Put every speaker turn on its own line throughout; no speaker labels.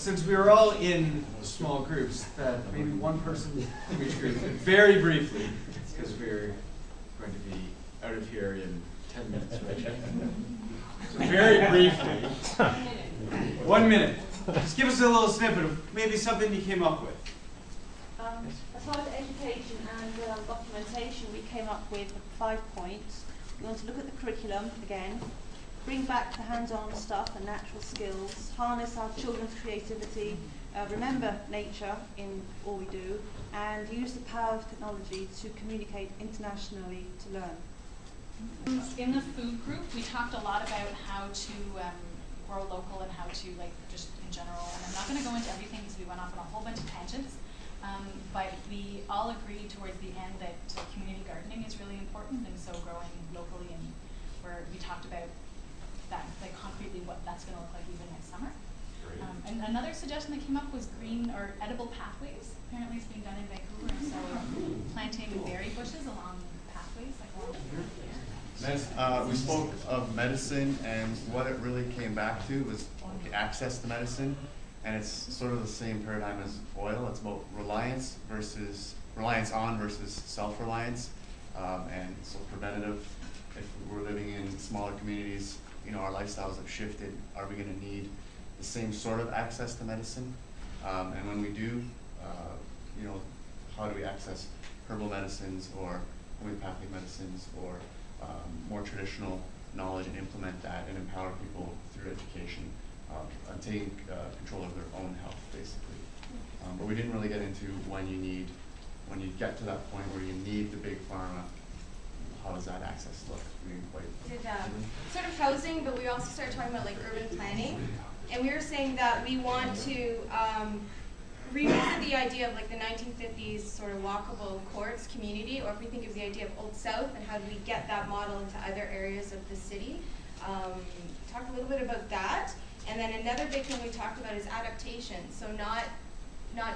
since we were all in small groups, that maybe one person from each group, very briefly, because we're going to be out of here in 10 minutes, right? So very briefly, 1 minute. Just give us a little snippet of maybe something you came up with.
As far as education and documentation, we came up with 5 points. We want to look at the curriculum again, bring back the hands-on stuff and natural skills, harness our children's creativity, remember nature in all we do, and use the power of technology to communicate internationally to learn.
In the food group, we talked a lot about how to grow local and how to, like, just in general, and I'm not going to go into everything because we went off on a whole bunch of tangents, but we all agreed towards the end that community gardening is really important, and so growing locally, and where we talked about that, like, concretely what that's going to look like even next summer. And another suggestion that came up was green or edible pathways. Apparently it's being done in Vancouver, and so planting berry bushes along pathways, like along
we spoke of medicine, and what it really came back to was the access to medicine, and it's sort of the same paradigm as oil. It's about reliance on versus self-reliance, and so preventative. If we're living in smaller communities, you know, our lifestyles have shifted. Are we going to need the same sort of access to medicine? And when we do, you know, how do we access herbal medicines or homeopathic medicines or more traditional knowledge and implement that and empower people through education and taking control of their own health, basically. But we didn't really get into when you get to that point where you need the big pharma, how does that access look? We did
sort of housing, but we also started talking about like urban planning, and we were saying that we want to revisit the idea of like the 1950s sort of walkable courts community, or if we think of the idea of Old South and how do we get that model into other areas of the city. Talked a little bit about that, and then another big thing we talked about is adaptation. So not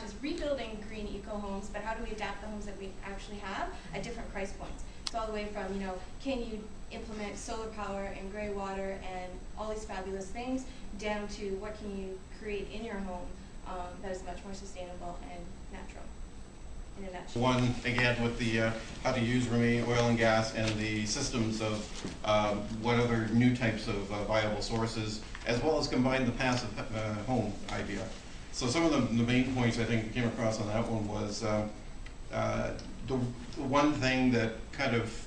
just rebuilding green eco homes, but how do we adapt the homes that we actually have at different price points. So all the way from, you know, can you implement solar power and gray water and all these fabulous things, down to what can you create in your home that is much more sustainable and natural, in a nutshell.
One, again, with the how to use remaining oil and gas and the systems of what other new types of viable sources, as well as combine the passive home idea. So some of the main points I think came across on that one was the one thing that kind of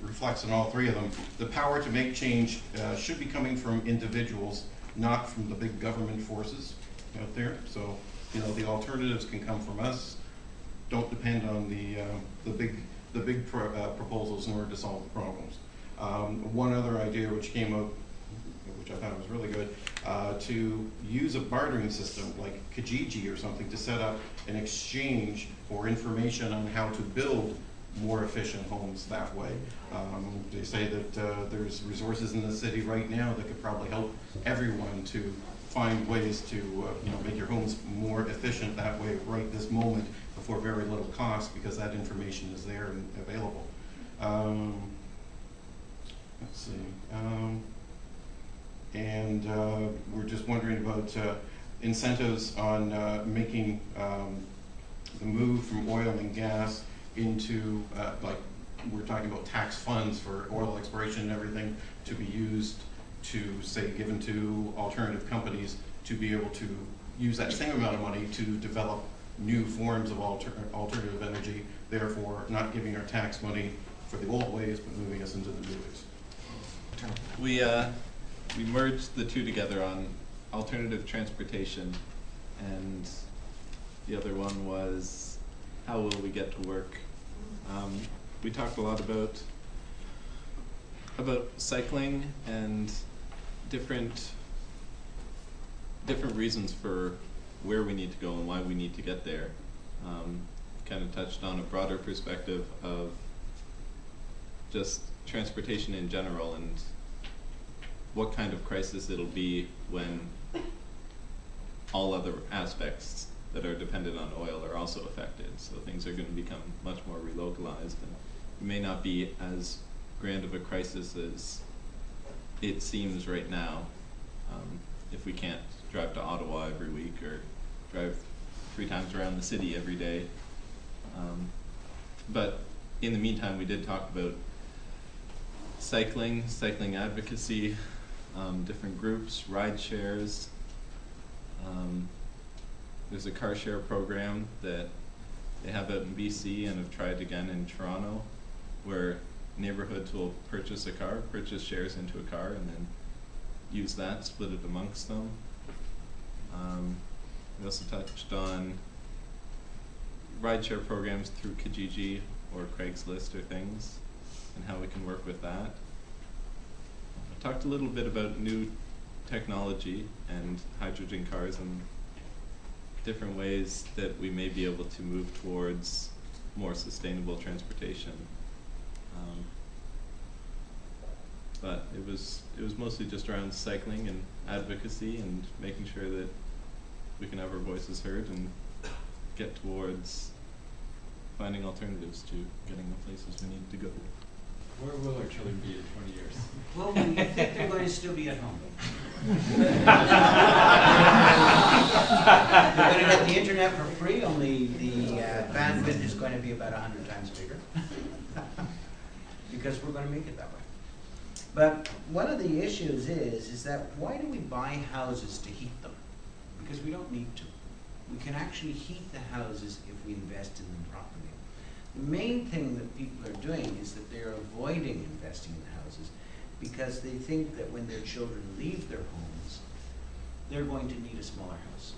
reflects on all three of them, the power to make change should be coming from individuals, not from the big government forces out there. So, you know, the alternatives can come from us. Don't depend on the big proposals in order to solve the problems. One other idea which came up, which I thought was really good, to use a bartering system like Kijiji or something to set up an exchange for information on how to build more efficient homes that way. They say that there's resources in the city right now that could probably help everyone to find ways to you know, make your homes more efficient that way right this moment before very little cost, because that information is there and available. Let's see. And we're just wondering about incentives on making the move from oil and gas into, like we're talking about tax funds for oil exploration and everything to be used to, say, given to alternative companies to be able to use that same amount of money to develop new forms of alternative energy, therefore not giving our tax money for the old ways, but moving us into the new ways.
We merged the two together on alternative transportation, and the other one was how will we get to work. We talked a lot about cycling and different reasons for where we need to go and why we need to get there. Kind of touched on a broader perspective of just transportation in general and what kind of crisis it'll be when all other aspects that are dependent on oil are also affected. So things are going to become much more relocalized, and it may not be as grand of a crisis as it seems right now if we can't drive to Ottawa every week or drive 3 times around the city every day. But in the meantime, we did talk about cycling advocacy, different groups, ride shares. There's a car share program that they have out in BC and have tried again in Toronto, where neighborhoods will purchase shares into a car, and then use that, split it amongst them. We also touched on rideshare programs through Kijiji or Craigslist or things, and how we can work with that. I talked a little bit about new technology and hydrogen cars and different ways that we may be able to move towards more sustainable transportation. But it was mostly just around cycling and advocacy and making sure that we can have our voices heard and get towards finding alternatives to getting the places we need to go.
Where will our children be in 20 years?
Well, we think they're going to still be at home. They're going to get the internet for free, only the bandwidth is going to be about 100 times bigger. Because we're going to make it that way. But one of the issues is that why do we buy houses to heat them? Because we don't need to. We can actually heat the houses if we invest in them properly. The main thing that people are doing is that they're avoiding investing in houses because they think that when their children leave their homes, they're going to need a smaller house.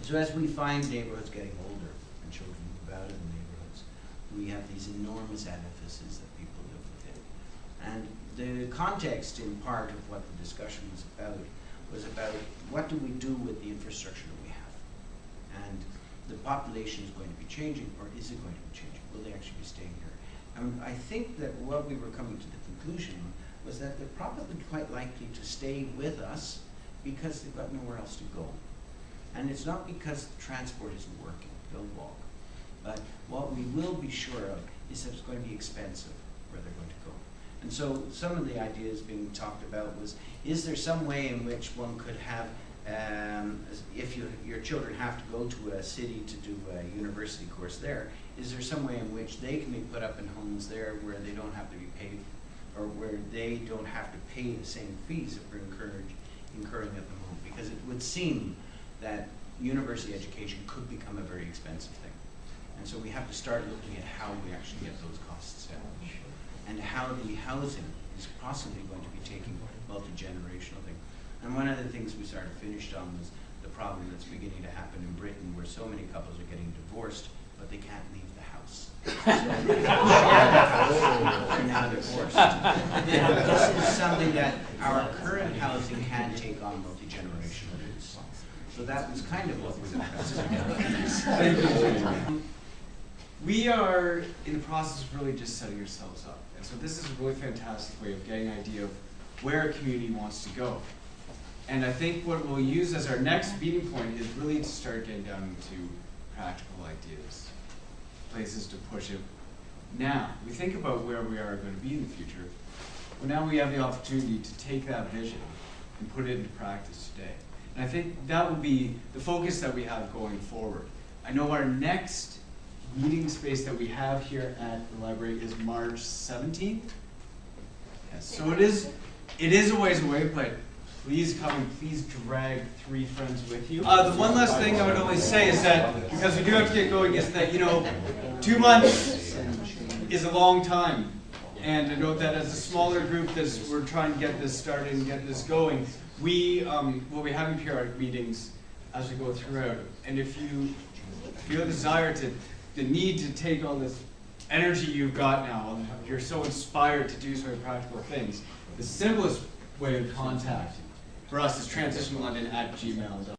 So as we find neighborhoods getting older and children move out of the neighborhoods, we have these enormous edifices that people live within. And the context, in part, of what the discussion was about what do we do with the infrastructure that we have? And the population is going to be changing, or is it going to be changing? Will they actually be staying here? I think that what we were coming to the conclusion was that they're probably quite likely to stay with us because they've got nowhere else to go. And it's not because the transport isn't working, they'll walk. But what we will be sure of is that it's going to be expensive where they're going to go. And so some of the ideas being talked about was, is there some way in which one could have, if your children have to go to a city to do a university course there, is there some way in which they can be put up in homes there where they don't have to be paid, or where they don't have to pay the same fees that we're incurring at the moment? Because it would seem that university education could become a very expensive thing. And so we have to start looking at how we actually get those costs down, and how the housing is possibly going to be taking multi-generational thing. And one of the things we sort of finished on was the problem that's beginning to happen in Britain, where so many couples are getting divorced, but they can't leave the house. They're now divorced. This is something that our current housing can take on multi-generational use. So that was kind of what we discussed.
We are in the process of really just setting ourselves up. And so this is a really fantastic way of getting an idea of where a community wants to go. And I think what we'll use as our next meeting point is really to start getting down into practical ideas, places to push it. Now, we think about where we are going to be in the future. Well, now we have the opportunity to take that vision and put it into practice today. And I think that will be the focus that we have going forward. I know our next meeting space that we have here at the library is March 17th. Yes, so it is a ways away, but please come and please drag 3 friends with you. The one last thing I would only say is that, because we do have to get going, is that, 2 months is a long time. And I know that as a smaller group, we're trying to get this started and get this going. We will be having periodic meetings as we go throughout. And if you feel the need to take all this energy you've got now, and you're so inspired to do sort of practical things, the simplest way of contact for us is transitionlondon@gmail.com.